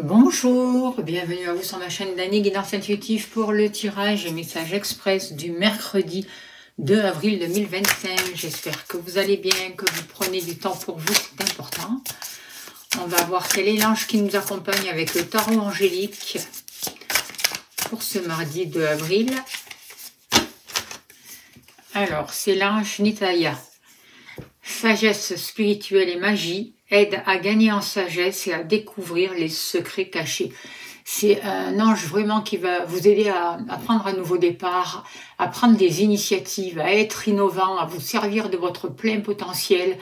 Bonjour, bienvenue à vous sur ma chaîne d'Annie Guidance Intuitive pour le tirage et message express du mercredi 2 avril 2025. J'espère que vous allez bien, que vous prenez du temps pour vous, c'est important. On va voir quel est l'ange qui nous accompagne avec le tarot angélique pour ce mardi 2 avril. Alors, c'est l'ange Nitaya. Sagesse spirituelle et magie aide à gagner en sagesse et à découvrir les secrets cachés. C'est un ange vraiment qui va vous aider à prendre un nouveau départ, à prendre des initiatives, à être innovant, à vous servir de votre plein potentiel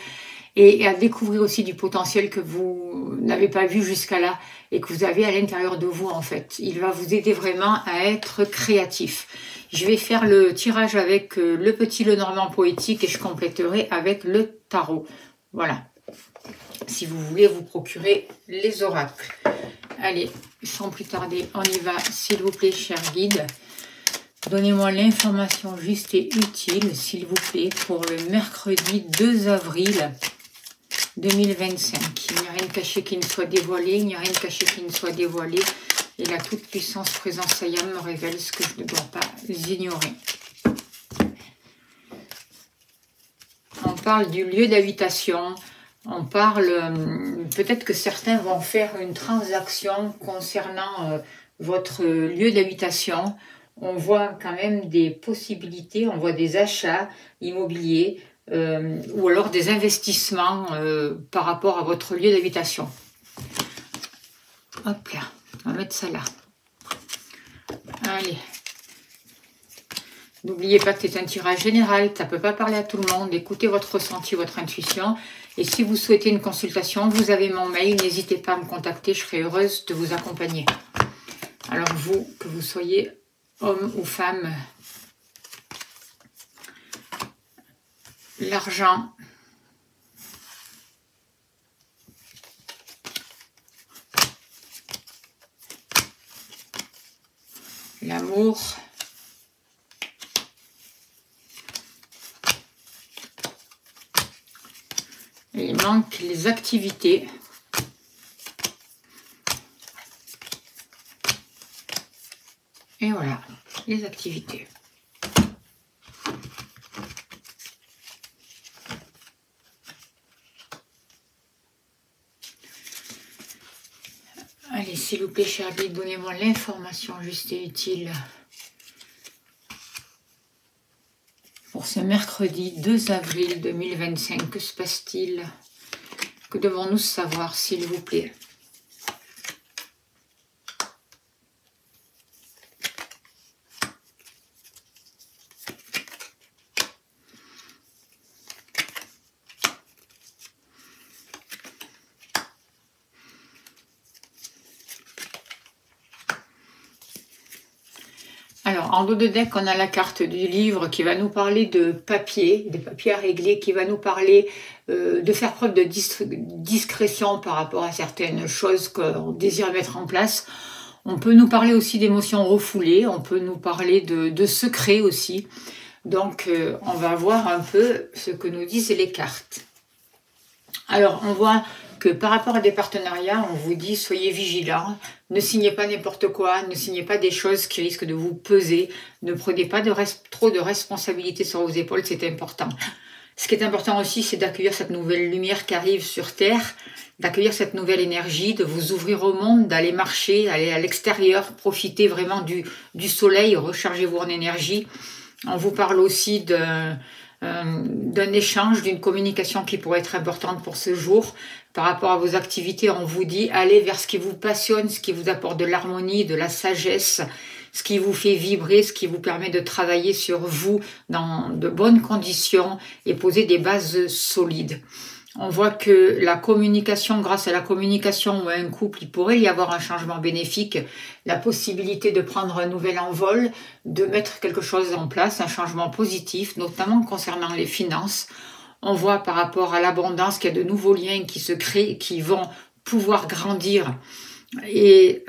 et à découvrir aussi du potentiel que vous n'avez pas vu jusqu'à là et que vous avez à l'intérieur de vous en fait. Il va vous aider vraiment à être créatif. Je vais faire le tirage avec le petit Lenormand poétique et je compléterai avec le tarot. Voilà. Si vous voulez vous procurer les oracles. Allez, sans plus tarder, on y va, s'il vous plaît, cher guide. Donnez-moi l'information juste et utile, s'il vous plaît, pour le mercredi 2 avril 2025. Il n'y a rien de caché qui ne soit dévoilé, il n'y a rien de caché qui ne soit dévoilé. Et la toute-puissance présence Sayam me révèle ce que je ne dois pas ignorer. On parle du lieu d'habitation. On parle, peut-être que certains vont faire une transaction concernant votre lieu d'habitation. On voit quand même des possibilités, on voit des achats immobiliers ou alors des investissements par rapport à votre lieu d'habitation. Hop là, on va mettre ça là. Allez. N'oubliez pas que c'est un tirage général, ça ne peut pas parler à tout le monde. Écoutez votre ressenti, votre intuition. Et si vous souhaitez une consultation, vous avez mon mail. N'hésitez pas à me contacter, je serai heureuse de vous accompagner. Alors vous, que vous soyez homme ou femme, l'argent, l'amour, et il manque les activités. Et voilà, les activités. Allez, s'il vous plaît, cher guide, donnez-moi l'information juste et utile pour ce mercredi 2 avril 2025. Que se passe-t-il? Que devons-nous savoir, s'il vous plaît? Alors, en dos de deck, on a la carte du livre qui va nous parler de papier, des papiers à régler, qui va nous parler de faire preuve de discrétion par rapport à certaines choses qu'on désire mettre en place. On peut nous parler aussi d'émotions refoulées, on peut nous parler de secrets aussi. Donc, on va voir un peu ce que nous disent les cartes. Alors, on voit que par rapport à des partenariats, on vous dit soyez vigilants, ne signez pas n'importe quoi, ne signez pas des choses qui risquent de vous peser, ne prenez pas trop de responsabilités sur vos épaules, c'est important. Ce qui est important aussi, c'est d'accueillir cette nouvelle lumière qui arrive sur Terre, d'accueillir cette nouvelle énergie, de vous ouvrir au monde, d'aller marcher, aller à l'extérieur, profiter vraiment du soleil, rechargez-vous en énergie. On vous parle aussi d'un échange, d'une communication qui pourrait être importante pour ce jour. Par rapport à vos activités, on vous dit allez vers ce qui vous passionne, ce qui vous apporte de l'harmonie, de la sagesse, ce qui vous fait vibrer, ce qui vous permet de travailler sur vous dans de bonnes conditions et poser des bases solides. On voit que la communication, grâce à la communication ou à un couple, il pourrait y avoir un changement bénéfique, la possibilité de prendre un nouvel envol, de mettre quelque chose en place, un changement positif, notamment concernant les finances. On voit par rapport à l'abondance qu'il y a de nouveaux liens qui se créent, qui vont pouvoir grandir et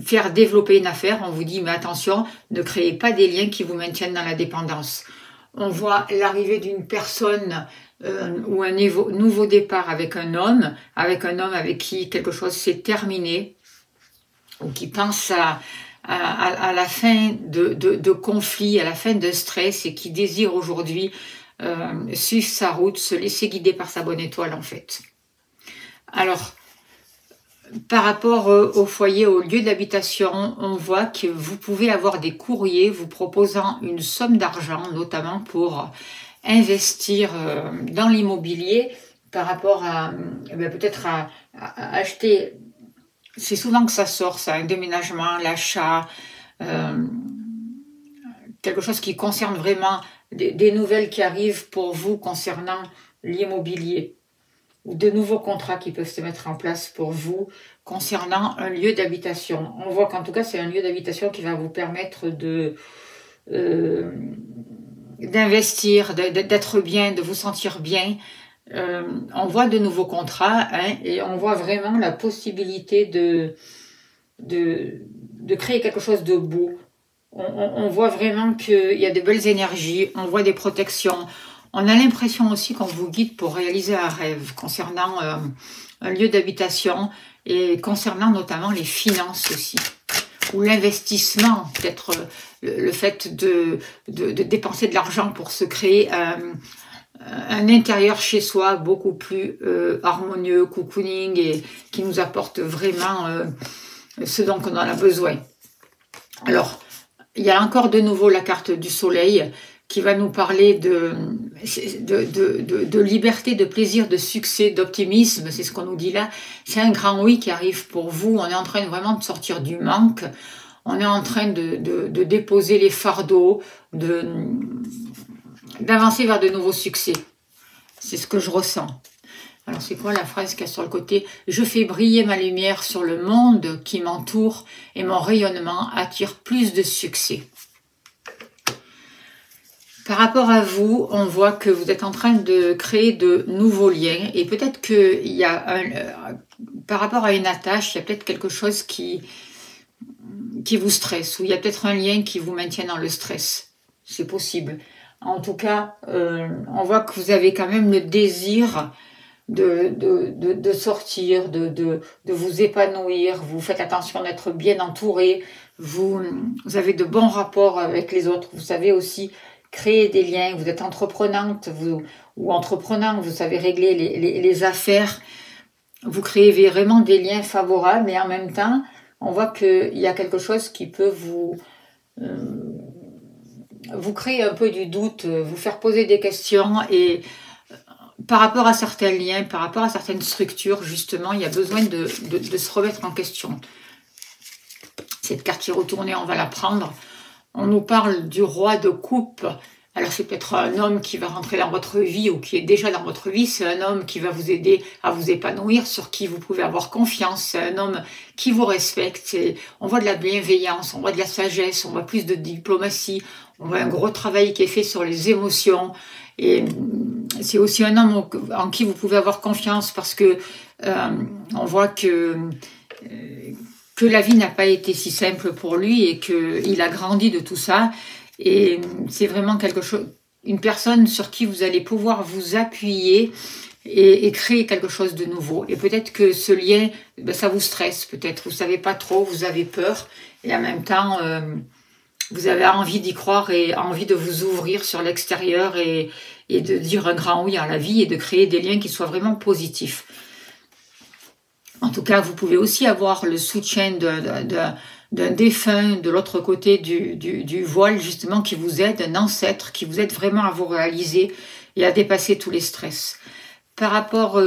faire développer une affaire. On vous dit, mais attention, ne créez pas des liens qui vous maintiennent dans la dépendance. On voit l'arrivée d'une personne ou un nouveau départ avec un homme avec qui quelque chose s'est terminé, ou qui pense à la fin de conflits, à la fin de stress, et qui désire aujourd'hui suivre sa route, se laisser guider par sa bonne étoile en fait. Alors, par rapport au foyer, au lieu d'habitation, on voit que vous pouvez avoir des courriers vous proposant une somme d'argent, notamment pour investir dans l'immobilier, par rapport à peut-être à acheter. C'est souvent que ça sort, ça, un déménagement, l'achat, quelque chose qui concerne vraiment des nouvelles qui arrivent pour vous concernant l'immobilier, ou de nouveaux contrats qui peuvent se mettre en place pour vous concernant un lieu d'habitation. On voit qu'en tout cas, c'est un lieu d'habitation qui va vous permettre d'investir, d'être bien, de vous sentir bien. On voit de nouveaux contrats, hein, et on voit vraiment la possibilité de créer quelque chose de beau. On voit vraiment qu'il y a de belles énergies, on voit des protections. On a l'impression aussi qu'on vous guide pour réaliser un rêve concernant un lieu d'habitation, et concernant notamment les finances aussi, ou l'investissement, peut-être le fait de dépenser de l'argent pour se créer un intérieur chez soi beaucoup plus harmonieux, cocooning, et qui nous apporte vraiment ce dont on en a besoin. Alors, il y a encore de nouveau la carte du soleil qui va nous parler de liberté, de plaisir, de succès, d'optimisme, c'est ce qu'on nous dit là. C'est un grand oui qui arrive pour vous. On est en train vraiment de sortir du manque. On est en train de déposer les fardeaux, d'avancer vers de nouveaux succès. C'est ce que je ressens. Alors c'est quoi la phrase qu'il y a sur le côté? Je fais briller ma lumière sur le monde qui m'entoure et mon rayonnement attire plus de succès. Par rapport à vous, on voit que vous êtes en train de créer de nouveaux liens, et peut-être qu'il y a par rapport à une attache, il y a peut-être quelque chose qui vous stresse, ou il y a peut-être un lien qui vous maintient dans le stress. C'est possible. En tout cas, on voit que vous avez quand même le désir de sortir, de vous épanouir. Vous faites attention d'être bien entouré. Vous avez de bons rapports avec les autres. Vous savez aussi créer des liens. Vous êtes entreprenante ou entreprenant. Vous savez régler les affaires. Vous créez vraiment des liens favorables, mais en même temps, on voit qu'il y a quelque chose qui peut vous créer un peu du doute, vous faire poser des questions, et par rapport à certains liens, par rapport à certaines structures, justement, il y a besoin de se remettre en question. Cette carte qui est retournée, on va la prendre. On nous parle du roi de coupe. Alors c'est peut-être un homme qui va rentrer dans votre vie, ou qui est déjà dans votre vie. C'est un homme qui va vous aider à vous épanouir, sur qui vous pouvez avoir confiance. C'est un homme qui vous respecte. On voit de la bienveillance, on voit de la sagesse, on voit plus de diplomatie. On voit un gros travail qui est fait sur les émotions. Et c'est aussi un homme en qui vous pouvez avoir confiance, parce que on voit que la vie n'a pas été si simple pour lui, et qu'il a grandi de tout ça. Et c'est vraiment quelque chose, une personne sur qui vous allez pouvoir vous appuyer et créer quelque chose de nouveau. Et peut-être que ce lien, ça vous stresse, peut-être. Vous savez pas trop, vous avez peur, et en même temps, vous avez envie d'y croire et envie de vous ouvrir sur l'extérieur et de dire un grand oui à la vie, et de créer des liens qui soient vraiment positifs. En tout cas, vous pouvez aussi avoir le soutien d'un défunt de l'autre côté du voile, justement, qui vous aide, un ancêtre qui vous aide vraiment à vous réaliser et à dépasser tous les stress. Par rapport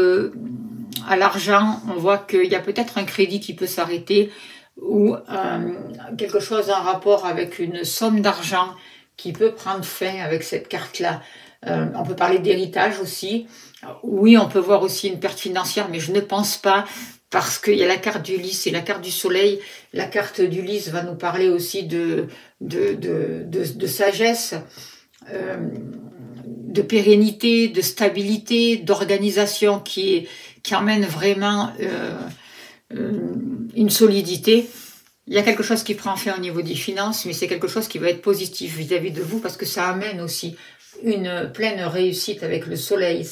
à l'argent, on voit qu'il y a peut-être un crédit qui peut s'arrêter, ou quelque chose en rapport avec une somme d'argent qui peut prendre fin avec cette carte-là. On peut parler d'héritage aussi. Oui, on peut voir aussi une perte financière, mais je ne pense pas, parce qu'il y a la carte du lys et la carte du soleil. La carte du lys va nous parler aussi de sagesse, de pérennité, de stabilité, d'organisation qui emmène vraiment une solidité. Il y a quelque chose qui prend fin au niveau des finances, mais c'est quelque chose qui va être positif vis-à-vis de vous, parce que ça amène aussi une pleine réussite avec le soleil.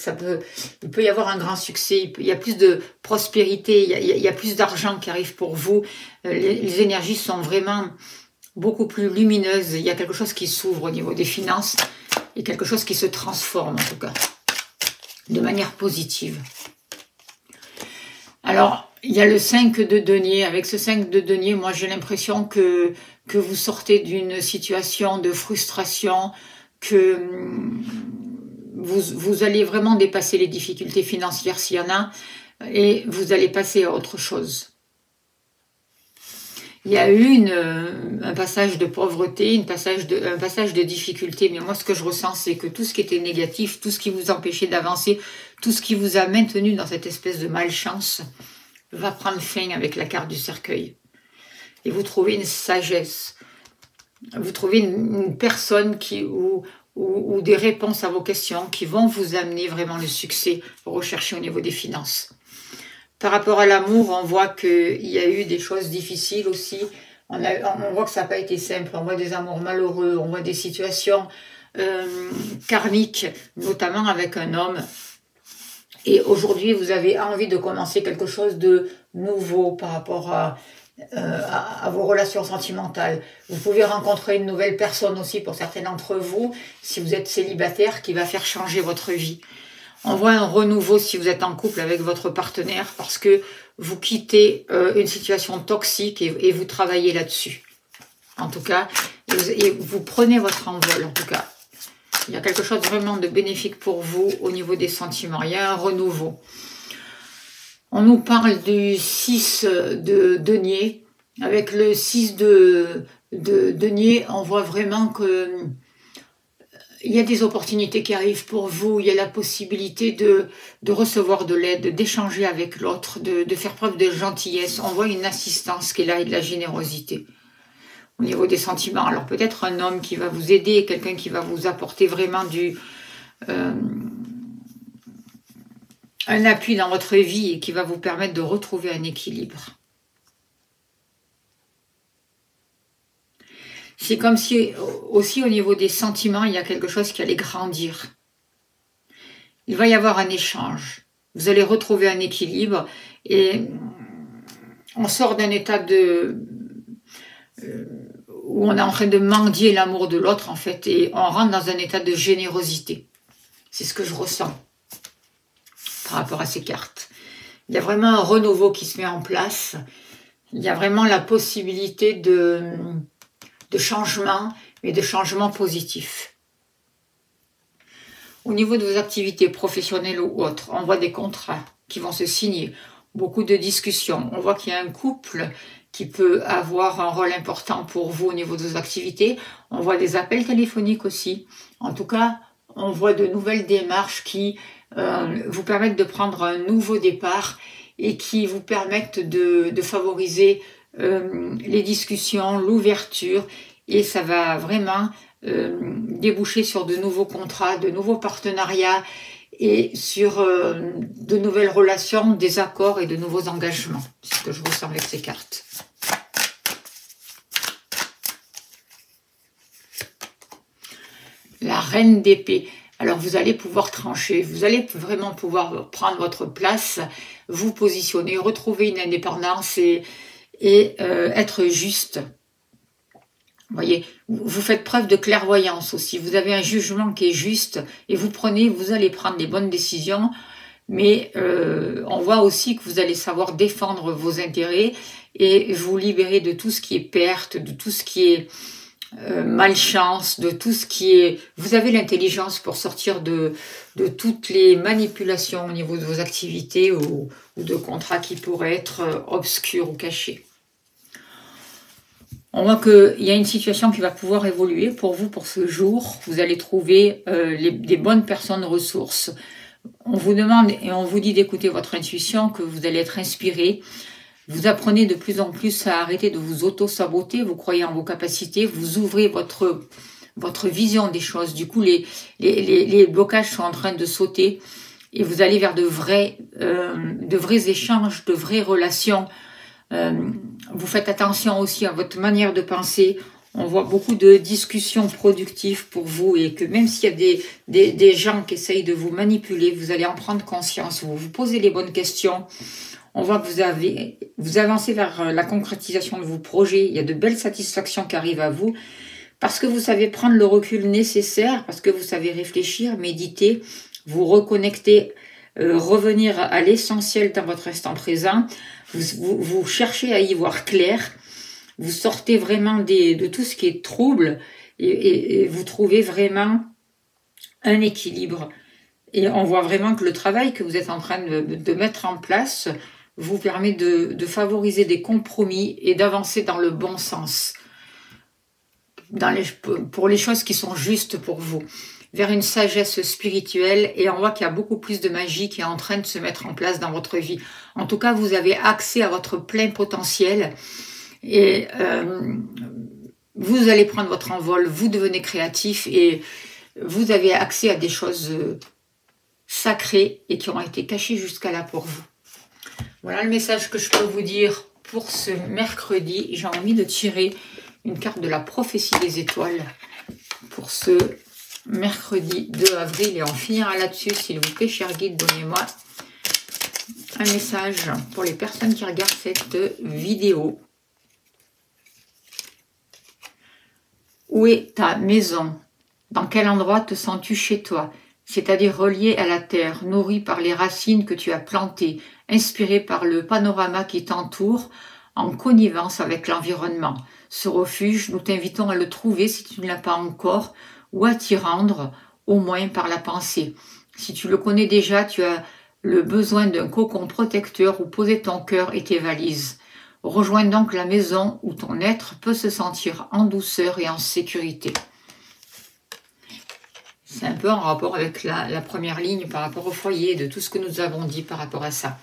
Il peut y avoir un grand succès, il y a plus de prospérité, il y a plus d'argent qui arrive pour vous. Les énergies sont vraiment beaucoup plus lumineuses. Il y a quelque chose qui s'ouvre au niveau des finances et quelque chose qui se transforme en tout cas, de manière positive. Alors, il y a le 5 de denier. Avec ce 5 de denier, moi j'ai l'impression que vous sortez d'une situation de frustration, que vous allez vraiment dépasser les difficultés financières s'il y en a, et vous allez passer à autre chose. Il y a eu un passage de pauvreté, un passage de difficulté, mais moi ce que je ressens, c'est que tout ce qui était négatif, tout ce qui vous empêchait d'avancer, tout ce qui vous a maintenu dans cette espèce de malchance, va prendre fin avec la carte du cercueil. Et vous trouvez une sagesse, vous trouvez une personne ou des réponses à vos questions qui vont vous amener vraiment le succès recherché au niveau des finances. Par rapport à l'amour, on voit qu'il y a eu des choses difficiles aussi. On voit que ça n'a pas été simple. On voit des amours malheureux, on voit des situations karmiques, notamment avec un homme. Et aujourd'hui, vous avez envie de commencer quelque chose de nouveau par rapport à vos relations sentimentales. Vous pouvez rencontrer une nouvelle personne aussi pour certains d'entre vous, si vous êtes célibataire, qui va faire changer votre vie. On voit un renouveau si vous êtes en couple avec votre partenaire parce que vous quittez une situation toxique et vous travaillez là-dessus. En tout cas, et vous prenez votre envol en tout cas. Il y a quelque chose vraiment de bénéfique pour vous au niveau des sentiments. Il y a un renouveau. On nous parle du 6 de denier. Avec le 6 de denier, on voit vraiment que il y a des opportunités qui arrivent pour vous. Il y a la possibilité de recevoir de l'aide, d'échanger avec l'autre, de faire preuve de gentillesse. On voit une assistance qui est là et de la générosité. Au niveau des sentiments, alors peut-être un homme qui va vous aider, quelqu'un qui va vous apporter vraiment un appui dans votre vie et qui va vous permettre de retrouver un équilibre. C'est comme si, aussi au niveau des sentiments, il y a quelque chose qui allait grandir. Il va y avoir un échange. Vous allez retrouver un équilibre et on sort d'un état où on est en train de mendier l'amour de l'autre en fait et on rentre dans un état de générosité. C'est ce que je ressens par rapport à ces cartes. Il y a vraiment un renouveau qui se met en place. Il y a vraiment la possibilité de changement, mais de changement positif. Au niveau de vos activités professionnelles ou autres, on voit des contrats qui vont se signer, beaucoup de discussions. On voit qu'il y a un couple qui peut avoir un rôle important pour vous au niveau de vos activités. On voit des appels téléphoniques aussi. En tout cas, on voit de nouvelles démarches qui vous permettent de prendre un nouveau départ et qui vous permettent de favoriser les discussions, l'ouverture, et ça va vraiment déboucher sur de nouveaux contrats, de nouveaux partenariats et sur de nouvelles relations, des accords et de nouveaux engagements. C'est ce que je ressens avec ces cartes. La reine d'épée. Alors vous allez pouvoir trancher, vous allez vraiment pouvoir prendre votre place, vous positionner, retrouver une indépendance et être juste. Vous voyez, vous faites preuve de clairvoyance aussi. Vous avez un jugement qui est juste et vous allez prendre les bonnes décisions. Mais on voit aussi que vous allez savoir défendre vos intérêts et vous libérer de tout ce qui est perte, de tout ce qui est malchance, de tout ce qui est... Vous avez l'intelligence pour sortir de toutes les manipulations au niveau de vos activités ou de contrats qui pourraient être obscurs ou cachés. On voit qu'il y a une situation qui va pouvoir évoluer pour vous pour ce jour. Vous allez trouver des bonnes personnes ressources. On vous demande et on vous dit d'écouter votre intuition, que vous allez être inspiré. Vous apprenez de plus en plus à arrêter de vous auto-saboter. Vous croyez en vos capacités. Vous ouvrez votre vision des choses. Du coup, les blocages sont en train de sauter. Et vous allez vers de vrais échanges, de vraies relations. Vous faites attention aussi à votre manière de penser. On voit beaucoup de discussions productives pour vous et que même s'il y a des gens qui essayent de vous manipuler, vous allez en prendre conscience, vous vous posez les bonnes questions. On voit que vous avancez vers la concrétisation de vos projets. Il y a de belles satisfactions qui arrivent à vous parce que vous savez prendre le recul nécessaire, parce que vous savez réfléchir, méditer, vous reconnecter, revenir à l'essentiel dans votre instant présent. Vous cherchez à y voir clair. Vous sortez vraiment de tout ce qui est trouble et vous trouvez vraiment un équilibre. Et on voit vraiment que le travail que vous êtes en train de mettre en place vous permet de favoriser des compromis et d'avancer dans le bon sens, pour les choses qui sont justes pour vous, vers une sagesse spirituelle. Et on voit qu'il y a beaucoup plus de magie qui est en train de se mettre en place dans votre vie. En tout cas, vous avez accès à votre plein potentiel. Et vous allez prendre votre envol, vous devenez créatif et vous avez accès à des choses sacrées et qui ont été cachées jusqu'à là pour vous. Voilà le message que je peux vous dire pour ce mercredi. J'ai envie de tirer une carte de la prophétie des étoiles pour ce mercredi 2 avril et on finira là-dessus. S'il vous plaît, cher guide, donnez-moi un message pour les personnes qui regardent cette vidéo. Où est ta maison? Dans quel endroit te sens-tu chez toi? C'est-à-dire relié à la terre, nourri par les racines que tu as plantées, inspiré par le panorama qui t'entoure, en connivence avec l'environnement. Ce refuge, nous t'invitons à le trouver si tu ne l'as pas encore, ou à t'y rendre, au moins par la pensée. Si tu le connais déjà, tu as le besoin d'un cocon protecteur où poser ton cœur et tes valises. Rejoins donc la maison où ton être peut se sentir en douceur et en sécurité. C'est un peu en rapport avec la première ligne par rapport au foyer, de tout ce que nous avons dit par rapport à ça.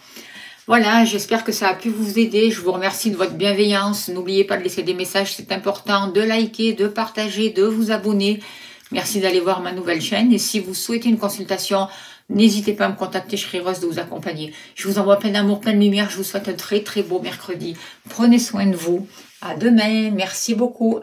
Voilà, j'espère que ça a pu vous aider. Je vous remercie de votre bienveillance. N'oubliez pas de laisser des messages, c'est important, de liker, de partager, de vous abonner. Merci d'aller voir ma nouvelle chaîne. Et si vous souhaitez une consultation, n'hésitez pas à me contacter, je serai heureuse de vous accompagner. Je vous envoie plein d'amour, plein de lumière. Je vous souhaite un très très beau mercredi. Prenez soin de vous. À demain. Merci beaucoup.